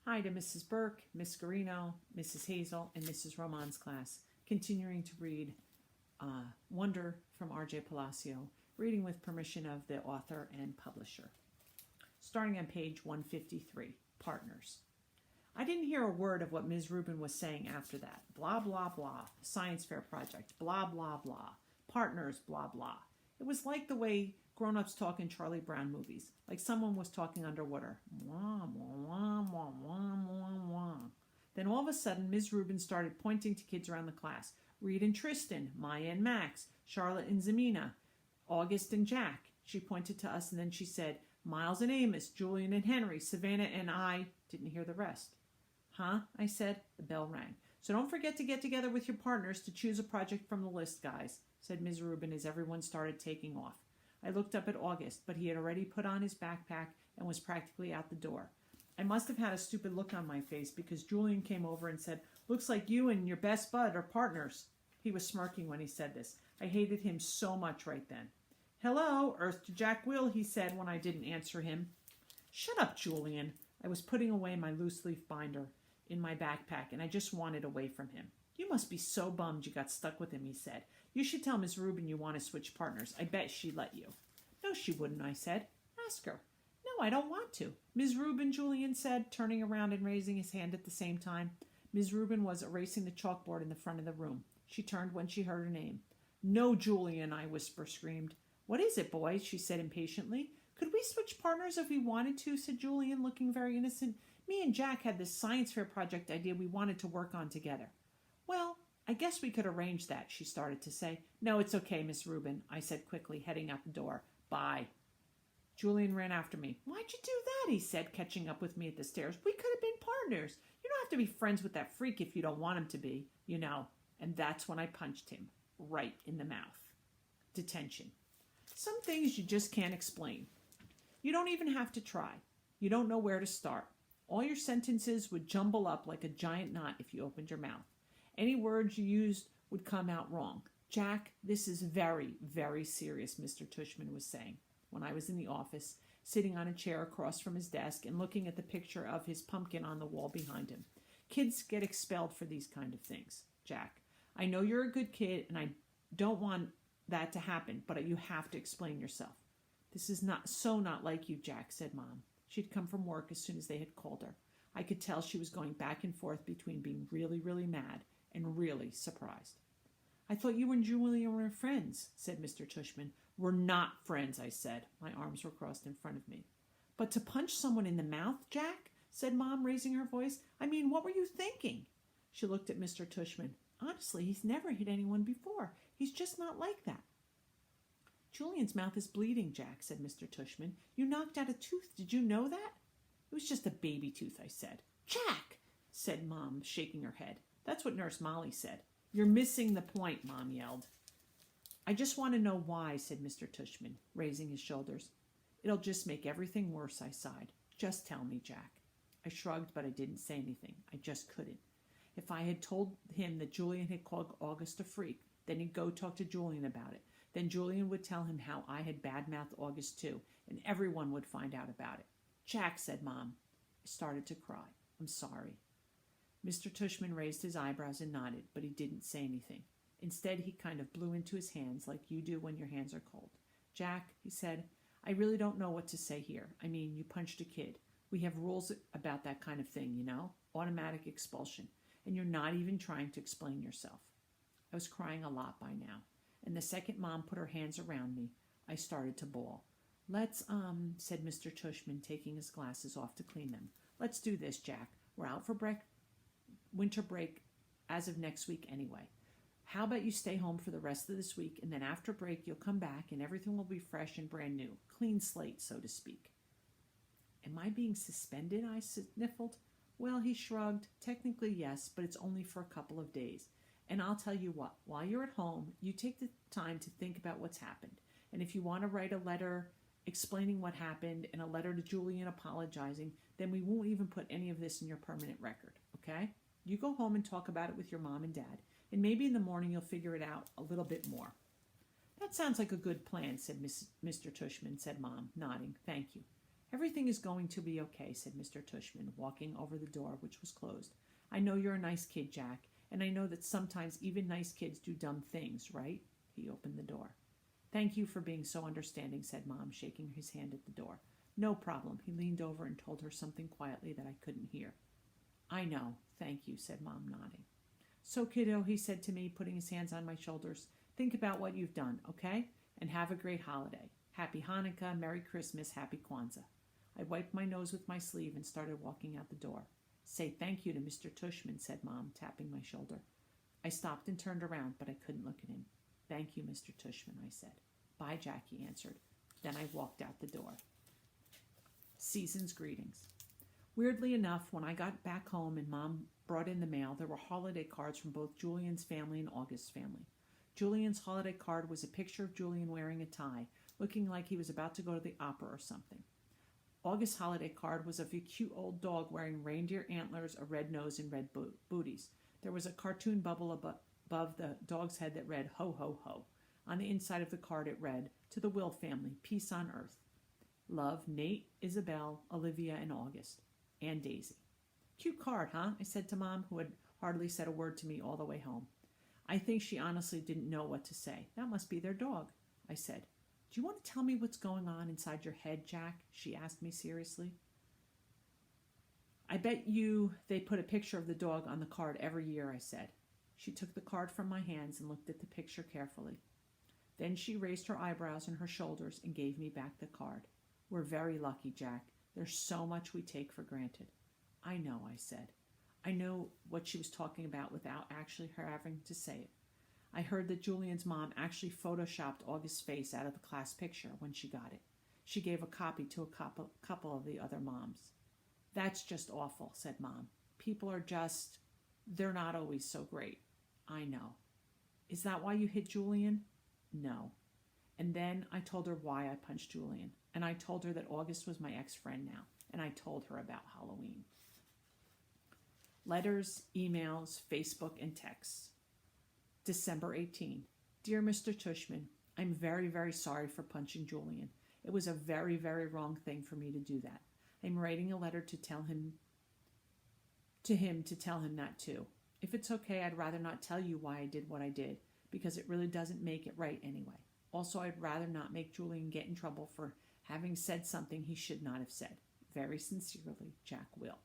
Hi to Mrs. Burke, Miss Garino, Mrs. Hazel, and Mrs. Roman's class. Continuing to read Wonder from RJ Palacio, reading with permission of the author and publisher. Starting on page 153, Partners. I didn't hear a word of what Ms. Rubin was saying after that. Blah, blah, blah. Science fair project. Blah, blah, blah. Partners, blah, blah. It was like the way grown-ups talk in Charlie Brown movies, like someone was talking underwater. Wah, wah, wah, wah, wah, wah, wah. Then all of a sudden, Ms. Rubin started pointing to kids around the class. Reed and Tristan, Maya and Max, Charlotte and Zamina, August and Jack. She pointed to us and then she said, Miles and Amos, Julian and Henry, Savannah and I. Didn't hear the rest. Huh? I said. The bell rang. So don't forget to get together with your partners to choose a project from the list, guys, said Ms. Rubin as everyone started taking off. I looked up at August, but he had already put on his backpack and was practically out the door. I must have had a stupid look on my face because Julian came over and said, Looks like you and your best bud are partners. He was smirking when he said this. I hated him so much right then. Hello, Earth to Jack Will, he said when I didn't answer him. Shut up, Julian. I was putting away my loose leaf binder in my backpack, and I just wanted away from him. You must be so bummed you got stuck with him, he said. You should tell Miss Rubin you want to switch partners. I bet she'd let you. No, she wouldn't, I said. Ask her. No, I don't want to. Ms. Rubin, Julian said, turning around and raising his hand at the same time. Ms. Rubin was erasing the chalkboard in the front of the room. She turned when she heard her name. No, Julian, I screamed. What is it, boys? She said impatiently. Could we switch partners if we wanted to? Said Julian, looking very innocent. Me and Jack had this science fair project idea we wanted to work on together. Well, I guess we could arrange that, she started to say. No, it's okay, Miss Rubin, I said quickly, heading out the door. Bye. Julian ran after me. Why'd you do that? He said, catching up with me at the stairs. We could have been partners. You don't have to be friends with that freak if you don't want him to be, you know. And that's when I punched him, right in the mouth. Detention. Some things you just can't explain. You don't even have to try. You don't know where to start. All your sentences would jumble up like a giant knot if you opened your mouth. Any words you used would come out wrong. Jack, this is very, very serious, Mr. Tushman was saying when I was in the office, sitting on a chair across from his desk and looking at the picture of his pumpkin on the wall behind him. Kids get expelled for these kind of things, Jack. I know you're a good kid and I don't want that to happen, but you have to explain yourself. This is not like you, Jack, said Mom. She'd come from work as soon as they had called her. I could tell she was going back and forth between being really, really mad and really surprised. I thought you and Julian were friends, said Mr. Tushman. We're not friends, I said. My arms were crossed in front of me. But to punch someone in the mouth, Jack? Said Mom, raising her voice. I mean, what were you thinking? She looked at Mr. Tushman. Honestly, he's never hit anyone before. He's just not like that. Julian's mouth is bleeding, Jack, said Mr. Tushman. You knocked out a tooth. Did you know that? It was just a baby tooth, I said. Jack, said Mom, shaking her head. That's what Nurse Molly said. You're missing the point, Mom yelled. I just want to know why, said Mr. Tushman, raising his shoulders. It'll just make everything worse, I sighed. Just tell me, Jack. I shrugged, but I didn't say anything. I just couldn't. If I had told him that Julian had called August a freak, then he'd go talk to Julian about it. Then Julian would tell him how I had badmouthed August too, and everyone would find out about it. Jack, said Mom. I started to cry. I'm sorry. Mr. Tushman raised his eyebrows and nodded, but he didn't say anything. Instead, he kind of blew into his hands like you do when your hands are cold. Jack, he said, I really don't know what to say here. I mean, you punched a kid. We have rules about that kind of thing, you know? Automatic expulsion. And you're not even trying to explain yourself. I was crying a lot by now. And the second Mom put her hands around me, I started to bawl. Let's, said Mr. Tushman, taking his glasses off to clean them. Let's do this, Jack. We're out for winter break as of next week anyway. How about you stay home for the rest of this week, and then after break you'll come back and everything will be fresh and brand new. Clean slate, so to speak. Am I being suspended? I sniffled. Well, he shrugged. Technically, yes, but it's only for a couple of days. And I'll tell you what, while you're at home, you take the time to think about what's happened. And if you want to write a letter explaining what happened and a letter to Julian apologizing, then we won't even put any of this in your permanent record, okay? You go home and talk about it with your mom and dad, and maybe in the morning you'll figure it out a little bit more. That sounds like a good plan, said Mr. Tushman, said Mom, nodding. Thank you. Everything is going to be okay, said Mr. Tushman, walking over the door, which was closed. I know you're a nice kid, Jack, and I know that sometimes even nice kids do dumb things, right? He opened the door. Thank you for being so understanding, said Mom, shaking his hand at the door. No problem. He leaned over and told her something quietly that I couldn't hear. I know. Thank you, said Mom, nodding. So, kiddo, he said to me, putting his hands on my shoulders, think about what you've done, okay? And have a great holiday. Happy Hanukkah, Merry Christmas, Happy Kwanzaa. I wiped my nose with my sleeve and started walking out the door. Say thank you to Mr. Tushman, said Mom, tapping my shoulder. I stopped and turned around, but I couldn't look at him. Thank you, Mr. Tushman, I said. Bye, Jack, he answered. Then I walked out the door. Season's greetings. Weirdly enough, when I got back home and Mom brought in the mail, there were holiday cards from both Julian's family and August's family. Julian's holiday card was a picture of Julian wearing a tie, looking like he was about to go to the opera or something. August's holiday card was of a cute old dog wearing reindeer antlers, a red nose, and red booties. There was a cartoon bubble above the dog's head that read, Ho, ho, ho. On the inside of the card it read, To the Will family, peace on earth. Love, Nate, Isabel, Olivia, and August. And Daisy. Cute card, huh? I said to Mom, who had hardly said a word to me all the way home. I think she honestly didn't know what to say. That must be their dog, I said. Do you want to tell me what's going on inside your head, Jack? She asked me seriously. I bet you they put a picture of the dog on the card every year, I said. She took the card from my hands and looked at the picture carefully. Then she raised her eyebrows and her shoulders and gave me back the card. We're very lucky, Jack. There's so much we take for granted. I know, I said. I know what she was talking about without actually her having to say it. I heard that Julian's mom actually photoshopped August's face out of the class picture when she got it. She gave a copy to a couple of the other moms. That's just awful, said Mom. People are just, they're not always so great. I know. Is that why you hit Julian? No. And then I told her why I punched Julian. And I told her that August was my ex-friend now. And I told her about Halloween. Letters, emails, Facebook, and texts. December 18. Dear Mr. Tushman, I'm very, very sorry for punching Julian. It was a very, very wrong thing for me to do that. I'm writing a letter to tell him that too. If it's okay, I'd rather not tell you why I did what I did, because it really doesn't make it right anyway. Also, I'd rather not make Julian get in trouble for having said something he should not have said. Very sincerely, Jack Will.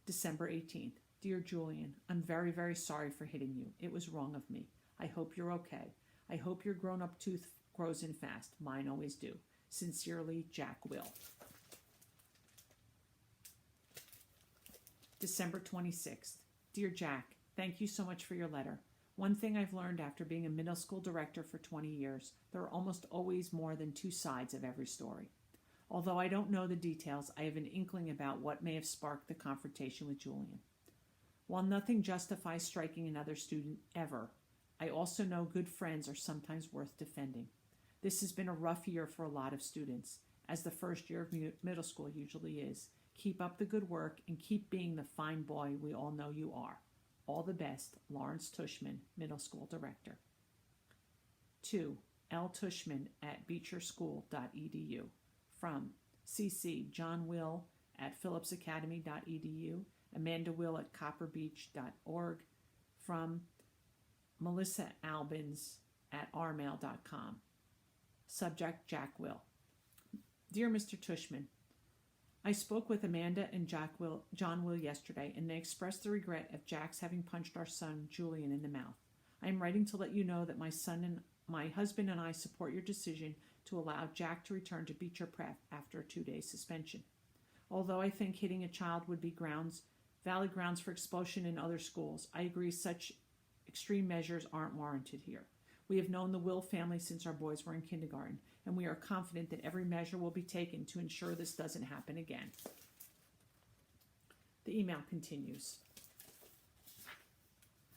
December 18th. Dear Julian, I'm very, very sorry for hitting you. It was wrong of me. I hope you're okay. I hope your grown-up tooth grows in fast. Mine always do. Sincerely, Jack Will. December 26th. Dear Jack, thank you so much for your letter. One thing I've learned after being a middle school director for 20 years, there are almost always more than two sides of every story. Although I don't know the details, I have an inkling about what may have sparked the confrontation with Julian. While nothing justifies striking another student ever, I also know good friends are sometimes worth defending. This has been a rough year for a lot of students, as the first year of middle school usually is. Keep up the good work and keep being the fine boy we all know you are. All the best, Lawrence Tushman, Middle School Director. 2. L. Tushman at beecherschool.edu. From CC John Will at phillipsacademy.edu, Amanda Will at copperbeach.org. From Melissa Albans at rmail.com. Subject Jack Will. Dear Mr. Tushman, I spoke with Amanda and John Will yesterday, and they expressed the regret of Jack's having punched our son, Julian, in the mouth. I am writing to let you know that my husband and I support your decision to allow Jack to return to Beecher Prep after a 2-day suspension. Although I think hitting a child would be valid grounds for expulsion in other schools, I agree such extreme measures aren't warranted here. We have known the Will family since our boys were in kindergarten, and we are confident that every measure will be taken to ensure this doesn't happen again. The email continues.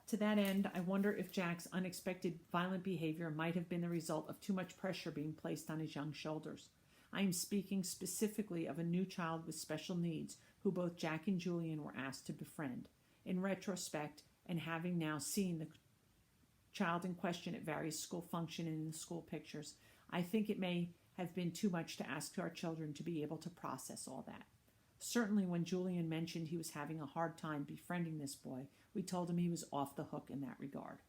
To that end, I wonder if Jack's unexpected violent behavior might have been the result of too much pressure being placed on his young shoulders. I am speaking specifically of a new child with special needs who both Jack and Julian were asked to befriend. In retrospect, and having now seen the child in question at various school functions and in the school pictures, I think it may have been too much to ask our children to be able to process all that. Certainly when Julian mentioned he was having a hard time befriending this boy, we told him he was off the hook in that regard.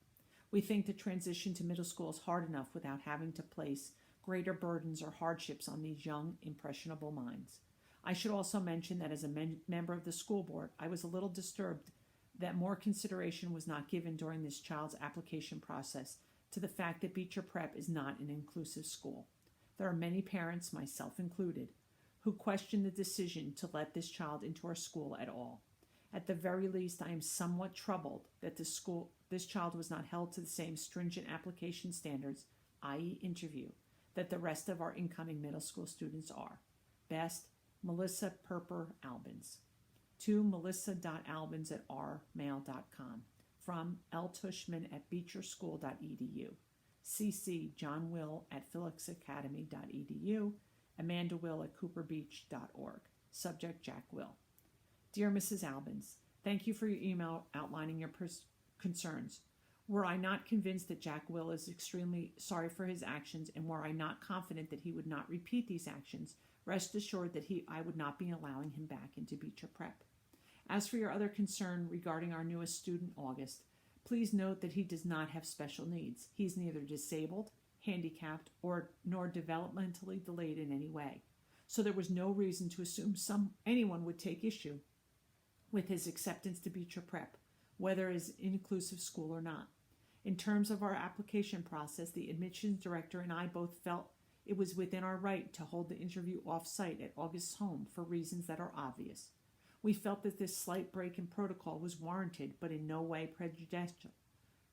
We think the transition to middle school is hard enough without having to place greater burdens or hardships on these young, impressionable minds. I should also mention that as a member of the school board, I was a little disturbed that more consideration was not given during this child's application process to the fact that Beecher Prep is not an inclusive school. There are many parents, myself included, who question the decision to let this child into our school at all. At the very least, I am somewhat troubled that this child was not held to the same stringent application standards, i.e. interview, that the rest of our incoming middle school students are. Best, Melissa Perper Albans. To melissa.albans@rmail.com. From ltushman@beecherschool.edu. CC John Will at phillipsacademy.edu. Amanda Will at cooperbeach.org. Subject Jack Will. Dear Mrs. Albans, thank you for your email outlining your concerns. Were I not convinced that Jack Will is extremely sorry for his actions, and were I not confident that he would not repeat these actions, rest assured that I would not be allowing him back into Beecher Prep. As for your other concern regarding our newest student, August, please note that he does not have special needs. He is neither disabled, handicapped, nor developmentally delayed in any way. So there was no reason to assume anyone would take issue with his acceptance to Beecher Prep, whether as inclusive school or not. In terms of our application process, the admissions director and I both felt it was within our right to hold the interview off-site at August's home for reasons that are obvious. We felt that this slight break in protocol was warranted, but in no way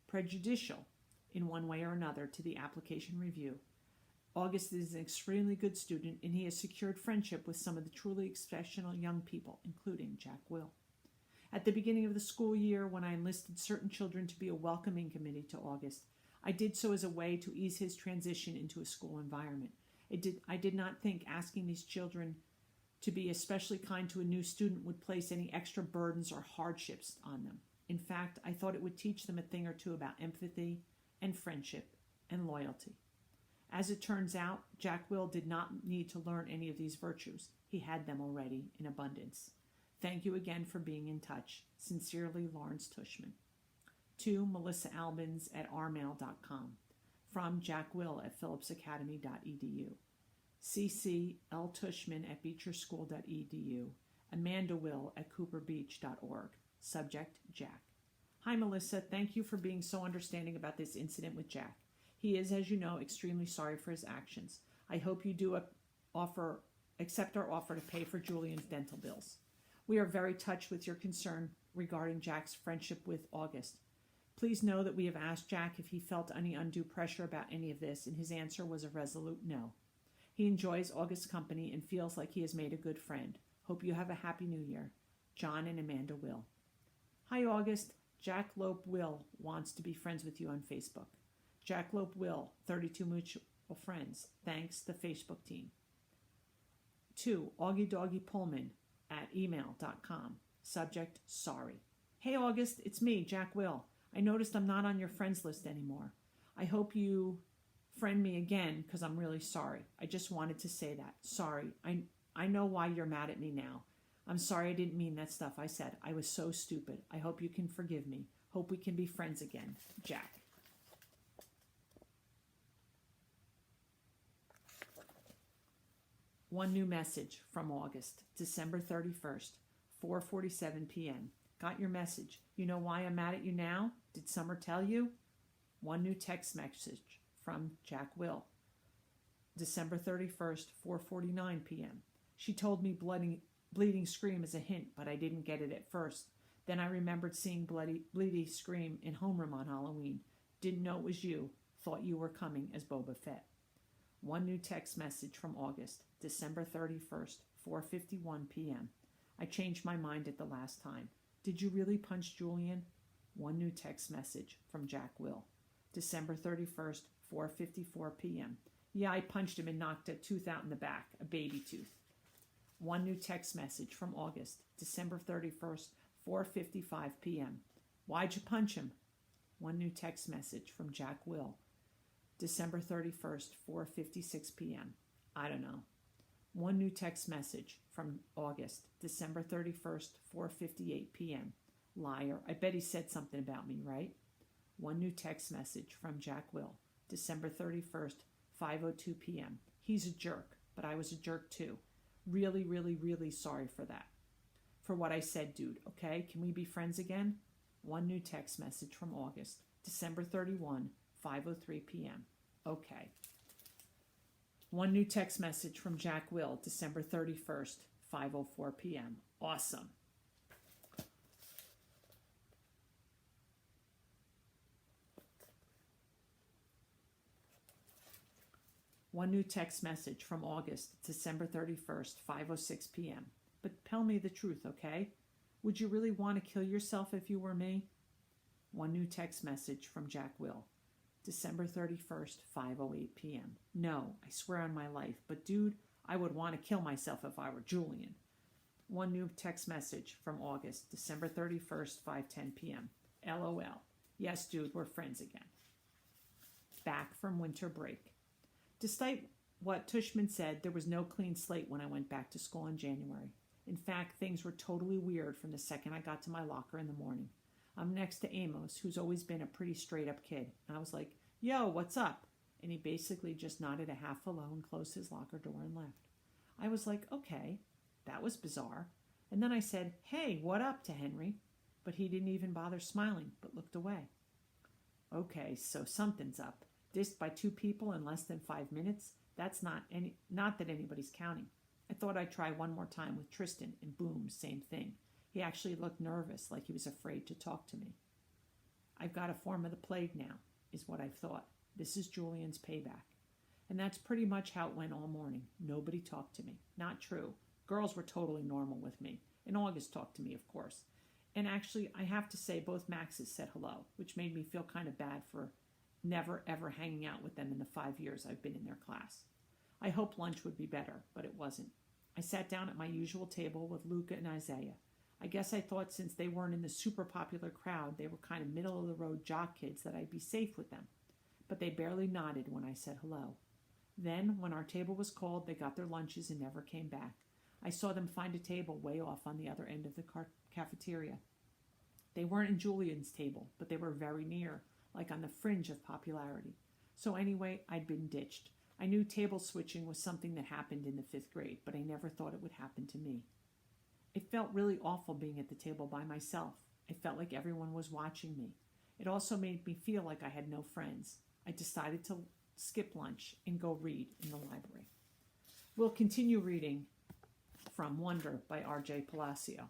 prejudicial in one way or another to the application review. August is an extremely good student, and he has secured friendship with some of the truly exceptional young people, including Jack Will. At the beginning of the school year, when I enlisted certain children to be a welcoming committee to August, I did so as a way to ease his transition into a school environment. I did not think asking these children to be especially kind to a new student would place any extra burdens or hardships on them. In fact, I thought it would teach them a thing or two about empathy and friendship and loyalty. As it turns out, Jack Will did not need to learn any of these virtues. He had them already in abundance. Thank you again for being in touch. Sincerely, Lawrence Tushman. To melissaalbans@rmail.com. From Jack Will at phillipsacademy.edu. CC L. Tushman at beecherschool.edu. Amanda Will at cooperbeach.org. Subject Jack. Hi, Melissa. Thank you for being so understanding about this incident with Jack. He is, as you know, extremely sorry for his actions. I hope you do accept our offer to pay for Julian's dental bills. We are very touched with your concern regarding Jack's friendship with August. Please know that we have asked Jack if he felt any undue pressure about any of this, and his answer was a resolute no. He enjoys August's company and feels like he has made a good friend. Hope you have a happy new year. John and Amanda Will. Hi, August. Jack Lope Will wants to be friends with you on Facebook. Jack Lope Will, 32 mutual friends. Thanks, the Facebook team. 2. Augie Doggy Pullman at email.com. Subject, sorry. Hey, August, it's me, Jack Will. I noticed I'm not on your friends list anymore. I hope you friend me again because I'm really sorry. I just wanted to say that. Sorry. I know why you're mad at me now. I'm sorry I didn't mean that stuff I said. I was so stupid. I hope you can forgive me. Hope we can be friends again. Jack. One new message from August, December 31st, 4:47 p.m. Got your message. You know why I'm mad at you now? Did Summer tell you? One new text message from Jack Will, December 31st, 4:49 p.m. She told me bleeding scream as a hint, but I didn't get it at first. Then I remembered seeing bleedy scream in homeroom on Halloween. Didn't know it was you. Thought you were coming as Boba Fett. One new text message from August, December 31st, 4:51 p.m. I changed my mind at the last time. Did you really punch Julian? One new text message from Jack Will, December 31st, 4:54 p.m. Yeah, I punched him and knocked a tooth out in the back, a baby tooth. One new text message from August, December 31st, 4:55 p.m. Why'd you punch him? One new text message from Jack Will, December 31st, 4:56 p.m. I don't know. One new text message from August, December 31st, 4:58 p.m. Liar. I bet he said something about me, right? One new text message from Jack Will, December 31st, 5:02 p.m. He's a jerk, but I was a jerk too. Really, really, really sorry for that. For what I said, dude, okay? Can we be friends again? One new text message from August, December 31, 5:03 p.m. Okay. One new text message from Jack Will, December 31st, 5:04 p.m. Awesome. One new text message from August, December 31st, 5:06 p.m. But tell me the truth, okay? Would you really want to kill yourself if you were me? One new text message from Jack Will, December 31st, 5:08 p.m. No, I swear on my life, but dude, I would want to kill myself if I were Julian. One new text message from August, December 31st, 5:10 p.m. LOL. Yes, dude, we're friends again. Back from winter break. Despite what Tushman said, there was no clean slate when I went back to school in January. In fact, things were totally weird from the second I got to my locker in the morning. I'm next to Amos, who's always been a pretty straight-up kid. And I was like, yo, what's up? And he basically just nodded a half hello and closed his locker door and left. I was like, okay, that was bizarre. And then I said, hey, what up to Henry? But he didn't even bother smiling, but looked away. Okay, so something's up. Dissed by 2 people in less than 5 minutes? That's not that anybody's counting. I thought I'd try one more time with Tristan, and boom, same thing. He actually looked nervous, like he was afraid to talk to me. I've got a form of the plague now, is what I've thought. This is Julian's payback. And that's pretty much how it went all morning. Nobody talked to me. Not true. Girls were totally normal with me. And August talked to me, of course. And actually, I have to say both Maxes said hello, which made me feel kind of bad for never ever hanging out with them in the 5 years I've been in their class. I hoped lunch would be better, but it wasn't. I sat down at my usual table with Luca and Isaiah. I guess I thought since they weren't in the super popular crowd, they were kind of middle-of-the-road jock kids, that I'd be safe with them. But they barely nodded when I said hello. Then, when our table was called, they got their lunches and never came back. I saw them find a table way off on the other end of the cafeteria. They weren't in Julian's table, but they were very near, like on the fringe of popularity. So anyway, I'd been ditched. I knew table switching was something that happened in the 5th grade, but I never thought it would happen to me. It felt really awful being at the table by myself. I felt like everyone was watching me. It also made me feel like I had no friends. I decided to skip lunch and go read in the library. We'll continue reading from Wonder by RJ Palacio.